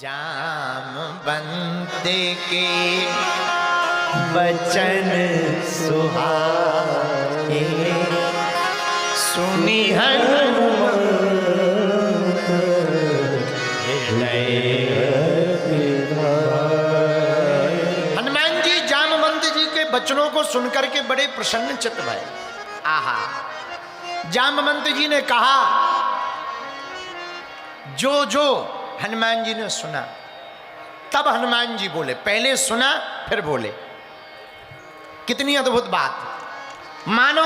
जामवंत के वचन सुहाए, सुनि हनुमंत हृदय। हनुमान जी जामवंत जी के वचनों को सुनकर के बड़े प्रसन्न चित्त भये। आहा, जामवंत जी ने कहा, जो जो हनुमान जी ने सुना। तब हनुमान जी बोले, पहले सुना फिर बोले। कितनी अद्भुत बात। मानो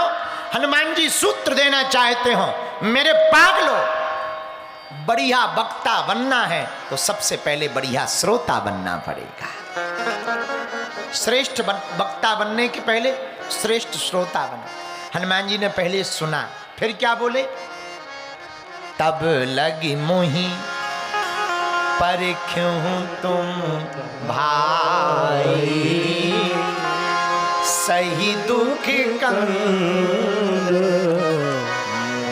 हनुमान जी सूत्र देना चाहते हो, मेरे पागलों, बढ़िया वक्ता बनना है तो सबसे पहले बढ़िया श्रोता बनना पड़ेगा। श्रेष्ठ वक्ता बनने के पहले श्रेष्ठ श्रोता बना। हनुमान जी ने पहले सुना, फिर क्या बोले? तब लगी मोही पर क्यों तुम भाई, सही दुख कंद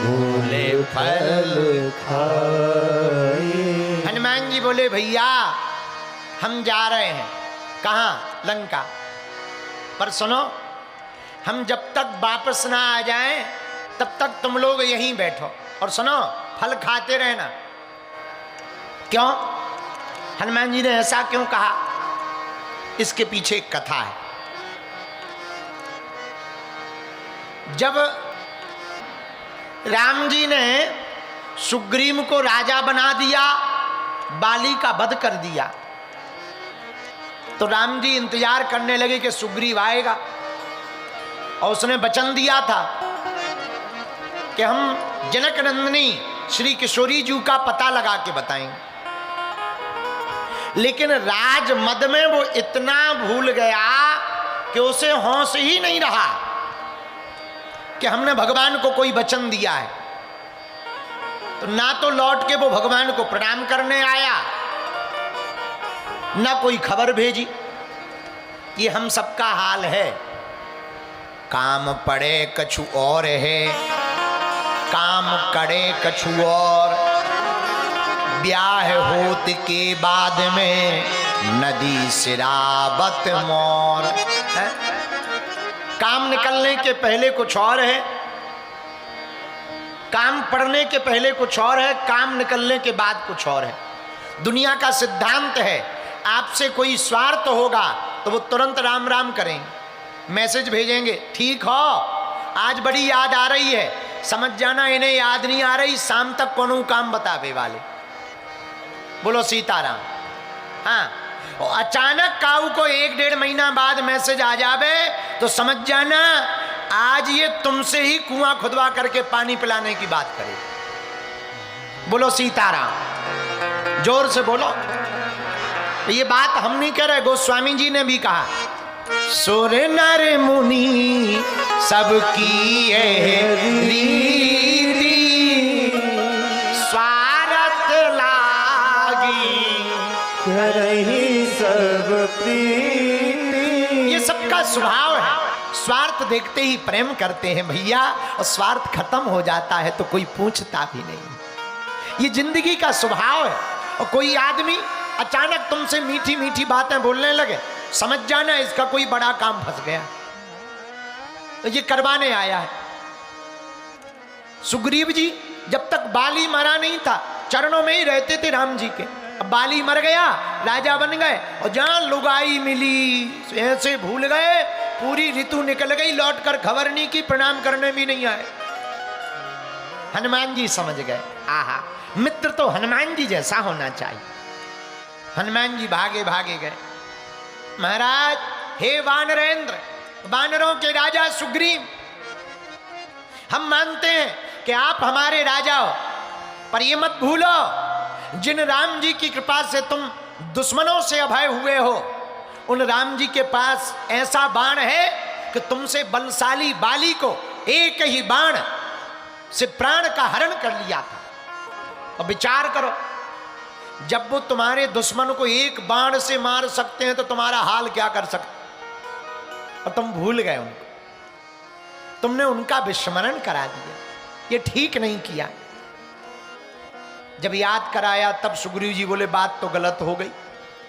भूले फल खाए। हनुमान जी बोले, भैया हम जा रहे हैं। कहाँ? लंका। पर सुनो, हम जब तक वापस ना आ जाएं तब तक तुम लोग यहीं बैठो और सुनो, फल खाते रहना। क्यों? हनुमान जी ने ऐसा क्यों कहा? इसके पीछे एक कथा है। जब राम जी ने सुग्रीव को राजा बना दिया, बाली का वध कर दिया, तो राम जी इंतजार करने लगे कि सुग्रीव आएगा। और उसने वचन दिया था कि हम जनक नंदिनी श्री किशोरी जी का पता लगा के बताएंगे। लेकिन राज मद में वो इतना भूल गया कि उसे होश ही नहीं रहा कि हमने भगवान को कोई वचन दिया है। तो ना तो लौट के वो भगवान को प्रणाम करने आया, ना कोई खबर भेजी। ये हम सबका हाल है। काम पड़े कछु और है, काम करे कछु और। ब्याह होत के बाद में नदी सिराबत मोर है? काम निकलने के पहले कुछ और है, काम पड़ने के पहले कुछ और है, काम निकलने के बाद कुछ और है। दुनिया का सिद्धांत है, आपसे कोई स्वार्थ होगा तो वो तुरंत राम राम करेंगे, मैसेज भेजेंगे, ठीक हो आज बड़ी याद आ रही है, समझ जाना इन्हें याद नहीं आ रही, शाम तक कोनो काम बतावे वाले। बोलो सीताराम। हाँ, और अचानक काऊ को 1-1.5 महीना बाद मैसेज आ जावे तो समझ जाना आज ये तुमसे ही कुआं खुदवा करके पानी पिलाने की बात करे। बोलो सीताराम, जोर से बोलो। ये बात हम नहीं कह रहे, गोस्वामी जी ने भी कहा, सुर नर मुनि सबकी रीति, स्वार्थ लागी करही सब प्रीति। ये सबका स्वभाव है। स्वार्थ देखते ही प्रेम करते हैं भैया, और स्वार्थ खत्म हो जाता है तो कोई पूछता भी नहीं। ये जिंदगी का स्वभाव है। और कोई आदमी अचानक तुमसे मीठी मीठी बातें बोलने लगे, समझ जाना इसका कोई बड़ा काम फंस गया, तो ये करवाने आया है। सुग्रीव जी जब तक बाली मरा नहीं था चरणों में ही रहते थे राम जी के। अब बाली मर गया, राजा बन गए, और जहां लुगाई मिली ऐसे भूल गए, पूरी ऋतु निकल गई, लौट कर खबर नहीं की, प्रणाम करने भी नहीं आए। हनुमान जी समझ गए, आहा मित्र तो हनुमान जी जैसा होना चाहिए। हनुमान जी भागे भागे गए। महाराज, हे वानरेंद्र, वानरों के राजा सुग्रीव, हम मानते हैं कि आप हमारे राजा हो, पर ये मत भूलो जिन राम जी की कृपा से तुम दुश्मनों से अभय हुए हो, उन राम जी के पास ऐसा बाण है कि तुमसे बलशाली बाली को एक ही बाण से प्राण का हरण कर लिया था। और विचार करो, जब वो तुम्हारे दुश्मन को एक बाण से मार सकते हैं तो तुम्हारा हाल क्या कर सकते, और तुम भूल गए उनको, तुमने उनका विस्मरण करा दिया। ये ठीक नहीं किया। जब याद कराया तब सुग्रीव जी बोले बात तो गलत हो गई,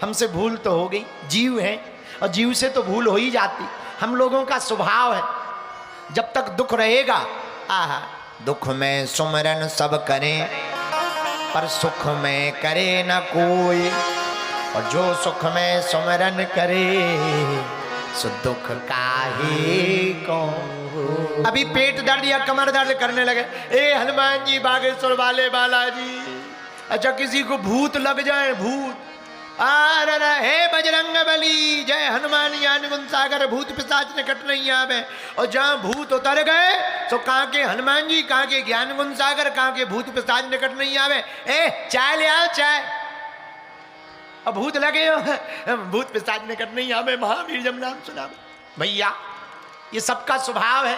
हमसे भूल तो हो गई, जीव है और जीव से तो भूल हो ही जाती, हम लोगों का स्वभाव है, जब तक दुख रहेगा आहा दुख में सुमरन सब करें पर सुख में करे न कोई, और जो सुख में सुमरन करे सो दुख काहे को। अभी पेट दर्द या कमर दर्द करने लगे, ए हनुमान जी बागेश्वर वाले बालाजी, अच्छा किसी को भूत लग जाए, भूत अरे हे बजरंग बली जय हनुमान ज्ञान गुण सागर, भूत पिशाच निकट नहीं आवे, और जहाँ भूत उतर गए तो कहाँ के हनुमान जी, कहाँ के ज्ञान गुण सागर, कहाँ के भूत पिशाच निकट नहीं आवे। ए चाय ले आओ चाय, अब भूत लगे हो भूत पिशाच निकट नहीं आवे, महावीर जब नाम सुना। भैया ये सबका स्वभाव है,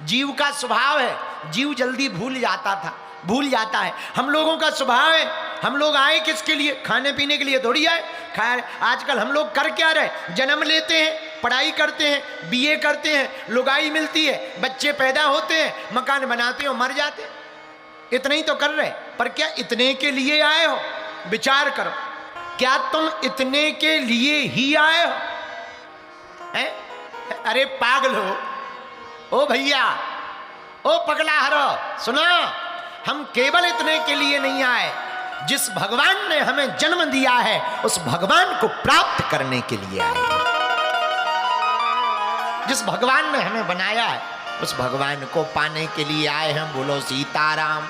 जीव का स्वभाव है, जीव जल्दी भूल जाता था, भूल जाता है, हम लोगों का स्वभाव है। हम लोग आए किसके लिए, खाने पीने के लिए थोड़ी आए। खैर आजकल हम लोग कर क्या रहे, जन्म लेते हैं, पढ़ाई करते हैं, बीए करते हैं, लुगाई मिलती है, बच्चे पैदा होते हैं, मकान बनाते हैं, मर जाते हैं, इतना ही तो कर रहे। पर क्या इतने के लिए आए हो, विचार करो, क्या तुम इतने के लिए ही आए हो हैं? अरे पागल हो, ओ भैया, ओ पगला हरो, सुना, हम केवल इतने के लिए नहीं आए, जिस भगवान ने हमें जन्म दिया है उस भगवान को प्राप्त करने के लिए आए हैं। जिस भगवान ने हमें बनाया है उस भगवान को पाने के लिए आए हैं। बोलो सीताराम।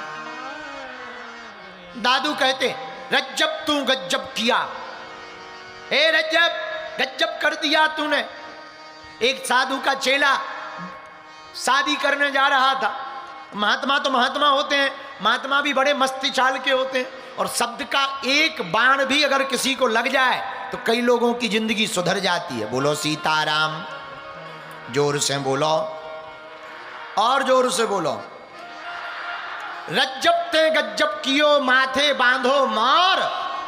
दादू कहते रज्जब तू गज्जब किया, ए रज्जब गज्जब कर दिया तूने। एक साधु का चेला शादी करने जा रहा था। महात्मा तो महात्मा होते हैं, महात्मा भी बड़े मस्ती चाल के होते हैं, और शब्द का एक बाण भी अगर किसी को लग जाए तो कई लोगों की जिंदगी सुधर जाती है। बोलो सीताराम। जोर से बोलो, और जोर से बोलो। रज्जब ते गज्जब कियो माथे बांधो मार,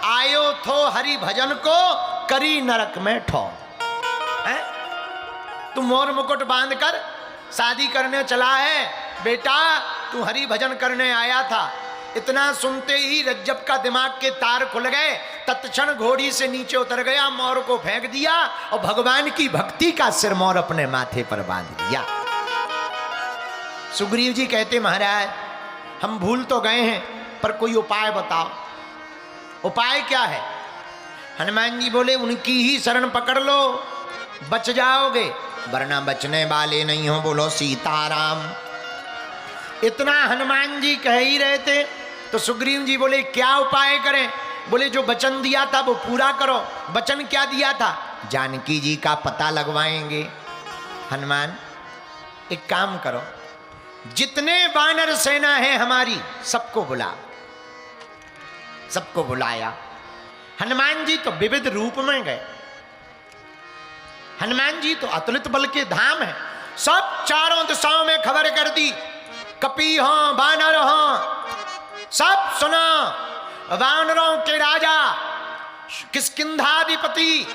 आयो थो हरि भजन को करी नरक में ठो। तू मोर मुकुट बांधकर शादी करने चला है, बेटा तू हरि भजन करने आया था। इतना सुनते ही रज्जब का दिमाग के तार खुल गए, तत्क्षण घोड़ी से नीचे उतर गया, मोर को फेंक दिया और भगवान की भक्ति का सिरमौर अपने माथे पर बांध दिया। सुग्रीव जी कहते महाराज हम भूल तो गए हैं, पर कोई उपाय बताओ। उपाय क्या है? हनुमान जी बोले उनकी ही शरण पकड़ लो, बच जाओगे, वरना बचने वाले नहीं हो। बोलो सीताराम। इतना हनुमान जी कह ही रहे थे तो सुग्रीव जी बोले क्या उपाय करें? बोले जो वचन दिया था वो पूरा करो। वचन क्या दिया था? जानकी जी का पता लगवाएंगे। हनुमान एक काम करो, जितने वानर सेना है हमारी सबको बुला। सबको बुलाया। हनुमान जी तो विविध रूप में गए। हनुमान जी तो अतुलित बल के धाम है। सब चारों दिशाओं में खबर कर दी, कपी हो वानर हो सब सुना। वानरों के राजा किष्किंधाधिपति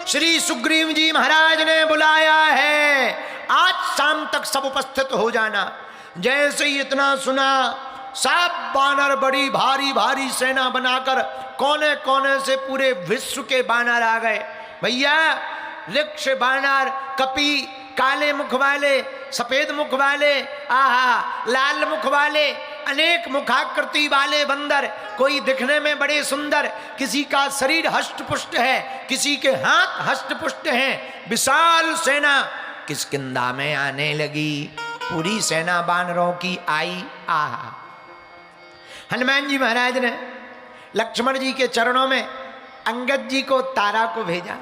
श्री सुग्रीव जी महाराज ने बुलाया है, आज शाम तक सब उपस्थित हो जाना। जैसे ही इतना सुना, सब वानर बड़ी भारी भारी सेना बनाकर कोने कोने से पूरे विश्व के वानर आ गए। भैया वृक्ष वानर, कपी, काले मुख वाले, सफेद मुख वाले, आहा लाल मुख वाले, अनेक मुखाकृति वाले बंदर, कोई दिखने में बड़े सुंदर, किसी का शरीर हष्टपुष्ट है, किसी के हाथ हष्टपुष्ट हैं। विशाल सेना किष्किंधा में आने लगी। पूरी सेना वानरों की आई। आहा हनुमान जी महाराज ने लक्ष्मण जी के चरणों में अंगद जी को तारा को भेजा।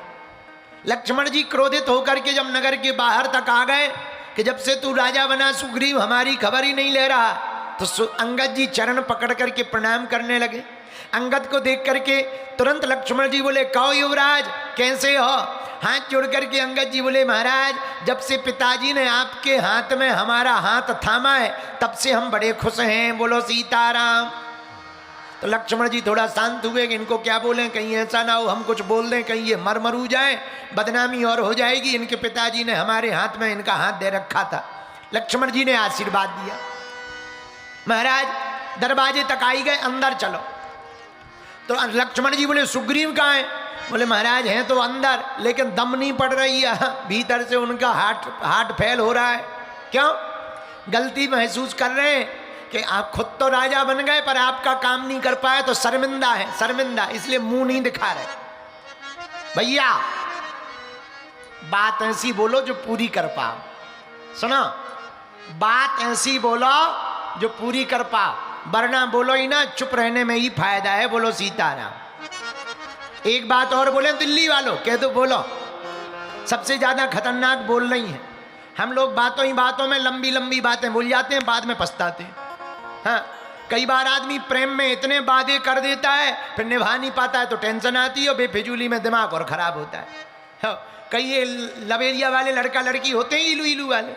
लक्ष्मण जी क्रोधित होकर के जब नगर के बाहर तक आ गए कि जब से तू राजा बना सुग्रीव हमारी खबर ही नहीं ले रहा, तो अंगद जी चरण पकड़ करके प्रणाम करने लगे। अंगद को देख करके तुरंत लक्ष्मण जी बोले कहो युवराज कैसे हो? हाथ जोड़ करके अंगद जी बोले महाराज जब से पिताजी ने आपके हाथ में हमारा हाथ थामा है तब से हम बड़े खुश हैं। बोलो सीताराम। तो लक्ष्मण जी थोड़ा शांत हुए कि इनको क्या बोलें, कहीं ऐसा ना हो हम कुछ बोल दें, कहीं ये मरमरू जाए, बदनामी और हो जाएगी। इनके पिताजी ने हमारे हाथ में इनका हाथ दे रखा था। लक्ष्मण जी ने आशीर्वाद दिया। महाराज दरवाजे तक आई गए, अंदर चलो। तो लक्ष्मण जी बोले सुग्रीव कहाँ है? बोले महाराज हैं तो अंदर, लेकिन दम नहीं पड़ रही है, भीतर से उनका हार्ट फेल हो रहा है। क्यों? गलती महसूस कर रहे हैं कि आप खुद तो राजा बन गए पर आपका काम नहीं कर पाए, तो शर्मिंदा है, शर्मिंदा, इसलिए मुंह नहीं दिखा रहे। भैया बात ऐसी बोलो जो पूरी कर पाओ। सुनो, बात ऐसी बोलो जो पूरी कर पाओ, वरना बोलो ही ना, चुप रहने में ही फायदा है। बोलो सीताराम। एक बात और बोले दिल्ली वालों, कह दो बोलो। सबसे ज्यादा खतरनाक बोल रही है। हम लोग बातों ही बातों में लंबी लंबी बातें बोल जाते हैं, बाद में पछताते हैं। हाँ, कई बार आदमी प्रेम में इतने वादे कर देता है, फिर निभा नहीं पाता है तो टेंशन आती है और बेफिजूली में दिमाग और खराब होता है। हाँ, कई ये लवेरिया वाले लड़का लड़की होते हैं, इलू इलू वाले,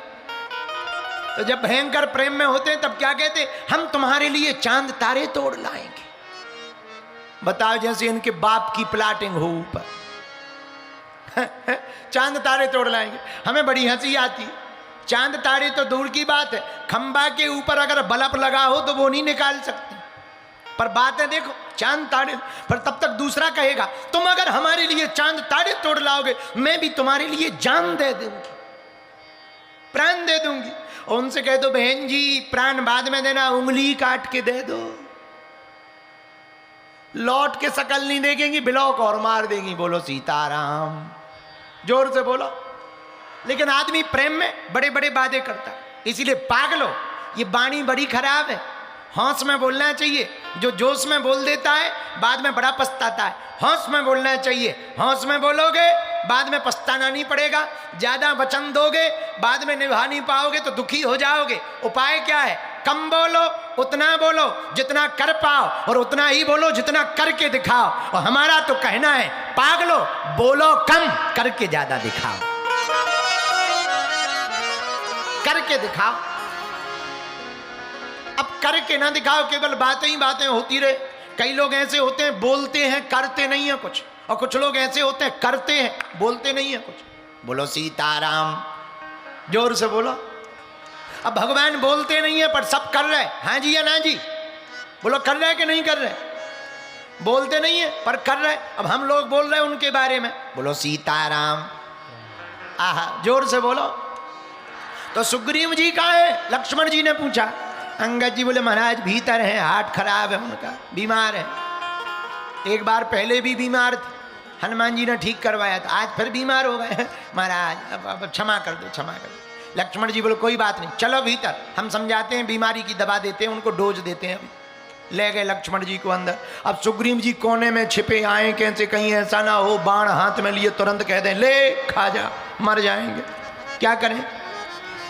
तो जब भयंकर प्रेम में होते हैं तब क्या कहते? हम तुम्हारे लिए चांद तारे तोड़ लाएंगे। बताओ, जैसे इनके बाप की प्लाटिंग हो ऊपर चांद तारे तोड़ लाएंगे। हमें बड़ी हंसी आती। चांद तारे तो दूर की बात है, खंबा के ऊपर अगर बल्ब लगा हो तो वो नहीं निकाल सकते, पर बात है देखो चांद तारे। पर तब तक दूसरा कहेगा तुम अगर हमारे लिए चांद तारे तोड़ लाओगे, मैं भी तुम्हारे लिए जान दे दूंगी, प्राण दे दूंगी। और उनसे कह दो बहन जी प्राण बाद में देना, उंगली काट के दे दो, लौट के शकल नहीं देखेंगी, ब्लॉक और मार देंगी। बोलो सीताराम, जोर से बोलो। लेकिन आदमी प्रेम में बड़े बड़े वादे करता है, इसीलिए पागलो ये वाणी बड़ी खराब है। होश में बोलना चाहिए, जो जोश में बोल देता है बाद में बड़ा पछताता है। होश में बोलना चाहिए, होश में बोलोगे बाद में पछताना नहीं पड़ेगा। ज्यादा वचन दोगे बाद में निभा नहीं पाओगे तो दुखी हो जाओगे। उपाय क्या है? कम बोलो, उतना बोलो जितना कर पाओ, और उतना ही बोलो जितना करके दिखाओ। और हमारा तो कहना है पागलो बोलो कम, करके ज्यादा दिखाओ, करके दिखाओ। अब करके ना दिखाओ, केवल बातें ही बातें होती रहे। कई लोग ऐसे होते हैं बोलते हैं करते नहीं है कुछ, और कुछ लोग ऐसे होते हैं करते हैं बोलते नहीं है कुछ। बोलो सीताराम, जोर से बोलो। अब भगवान बोलते नहीं है पर सब कर रहे, हाँ जी या ना जी? बोलो कर रहे कि नहीं कर रहे? बोलते नहीं है पर कर रहे। अब हम लोग बोल रहे हैं उनके बारे में। बोलो सीताराम, आहा, जोर से बोलो। तो सुग्रीव जी कहाँ है? लक्ष्मण जी ने पूछा। अंगद जी बोले महाराज भीतर है, हार्ट खराब है उनका, बीमार है। एक बार पहले भी बीमार थे, हनुमान जी ने ठीक करवाया था, आज फिर बीमार हो गए महाराज, अब क्षमा कर दो, क्षमा कर दो। लक्ष्मण जी बोले कोई बात नहीं, चलो भीतर, हम समझाते हैं, बीमारी की दवा देते हैं, उनको डोज देते हैं। ले गए लक्ष्मण जी को अंदर। अब सुग्रीव जी कोने में छिपे आए, कैसे कहीं ऐसा ना हो बाण हाथ में लिए तुरंत कह दें ले खा जा, मर जाएंगे। क्या करें?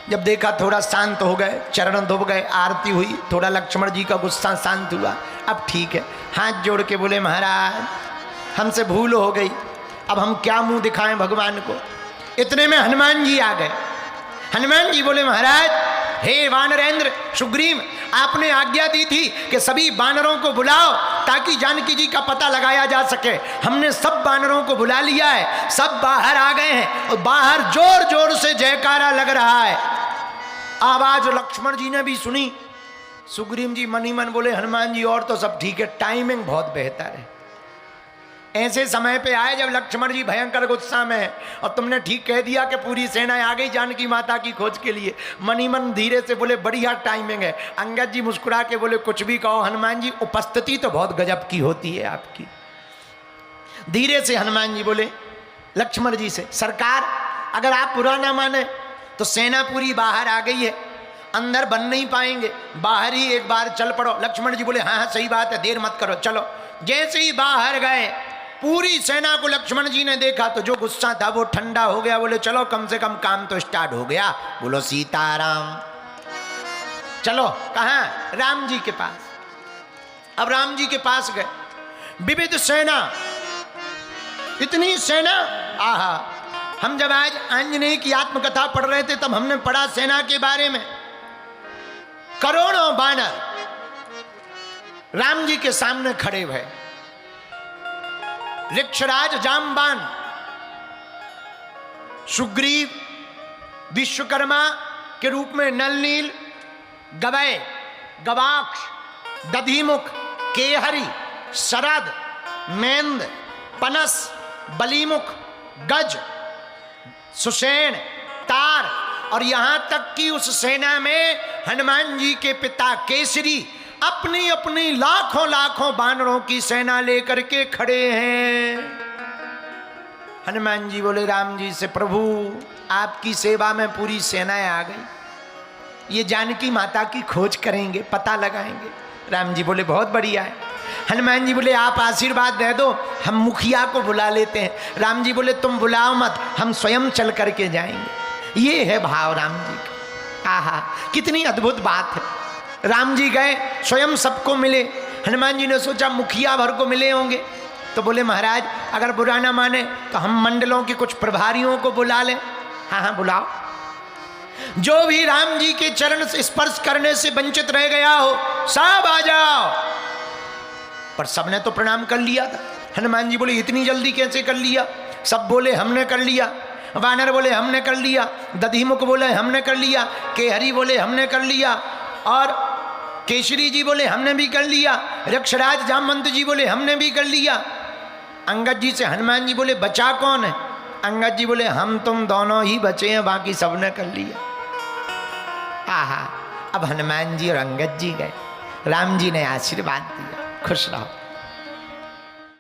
जब देखा थोड़ा शांत हो गए, चरण धुप गए, आरती हुई, थोड़ा लक्ष्मण जी का गुस्सा शांत हुआ, अब ठीक है। हाथ जोड़ के बोले महाराज हमसे भूल हो गई, अब हम क्या मुंह दिखाएं भगवान को। इतने में हनुमान जी आ गए। हनुमान जी बोले महाराज हे वानरेंद्र, सुग्रीव आपने आज्ञा दी थी कि सभी वानरों को बुलाओ ताकि जानकी जी का पता लगाया जा सके। हमने सब वानरों को बुला लिया है, सब बाहर आ गए हैं और बाहर जोर जोर से जयकारा लग रहा है। आवाज लक्ष्मण जी ने भी सुनी। सुग्रीव जी मन ही मन बोले हनुमान जी और तो सब ठीक है, टाइमिंग बहुत बेहतर है। ऐसे समय पे आए जब लक्ष्मण जी भयंकर गुस्सा में है और तुमने ठीक कह दिया कि पूरी सेना आ गई जानकी माता की खोज के लिए। मन ही मन धीरे से बोले बढ़िया टाइमिंग है। अंगद जी मुस्कुरा के बोले कुछ भी कहो हनुमान जी, उपस्थिति तो बहुत गजब की होती है आपकी। धीरे से हनुमान जी बोले लक्ष्मण जी से, सरकार अगर आप बुरा ना माने तो सेना पूरी बाहर आ गई है, अंदर बन नहीं पाएंगे, बाहर ही एक बार चल पड़ो। लक्ष्मण जी बोले हाँ हाँ सही बात है, देर मत करो, चलो। जैसे ही बाहर गए पूरी सेना को लक्ष्मण जी ने देखा तो जो गुस्सा था वो ठंडा हो गया। बोले चलो कम से कम काम तो स्टार्ट हो गया। बोलो सीताराम। चलो कहाँ? राम जी के पास। अब राम जी के पास गए, विविध सेना, इतनी सेना, आहा। हम जब आज आंजनेय की आत्मकथा पढ़ रहे थे तब हमने पढ़ा सेना के बारे में। करोड़ों वानर राम जी के सामने खड़े हुए। ऋक्षराज जामबान, सुग्रीव विश्वकर्मा के रूप में नल नील, गवय, गवाक्ष, दधिमुख, केहरी, शरद, मेंद, पनस, बलीमुख, गज, सुषेण, तार, और यहां तक कि उस सेना में हनुमान जी के पिता केसरी अपनी अपनी लाखों लाखों बानरों की सेना लेकर के खड़े हैं। हनुमान जी बोले राम जी से, प्रभु आपकी सेवा में पूरी सेनाएं आ गई, ये जानकी माता की खोज करेंगे, पता लगाएंगे। राम जी बोले बहुत बढ़िया है। हनुमान जी बोले आप आशीर्वाद दे दो, हम मुखिया को बुला लेते हैं। राम जी बोले तुम बुलाओ मत, हम स्वयं चल करके जाएंगे। ये है भाव राम जी का। आहा, कितनी अद्भुत बात है। राम जी गए, स्वयं सबको मिले। हनुमान जी ने सोचा मुखिया भर को मिले होंगे, तो बोले महाराज अगर बुरा ना माने तो हम मंडलों के कुछ प्रभारियों को बुला लें। हाँ हाँ बुलाओ, जो भी राम जी के चरण से स्पर्श करने से वंचित रह गया हो सब आ जाओ। पर सबने तो प्रणाम कर लिया था। हनुमान जी बोले इतनी जल्दी कैसे कर लिया? सब बोले हमने कर लिया, वानर बोले हमने कर लिया, दधिमुख बोले हमने कर लिया, केहरी बोले हमने कर लिया, और केसरी जी बोले हमने भी कर लिया, रक्षराज जामवंत जी बोले हमने भी कर लिया। अंगद जी से हनुमान जी बोले बचा कौन है? अंगद जी बोले हम तुम दोनों ही बचे हैं, बाकी सबने कर लिया। आहा, अब हनुमान जी और अंगद जी गए, राम जी ने आशीर्वाद दिया, खुश रहो।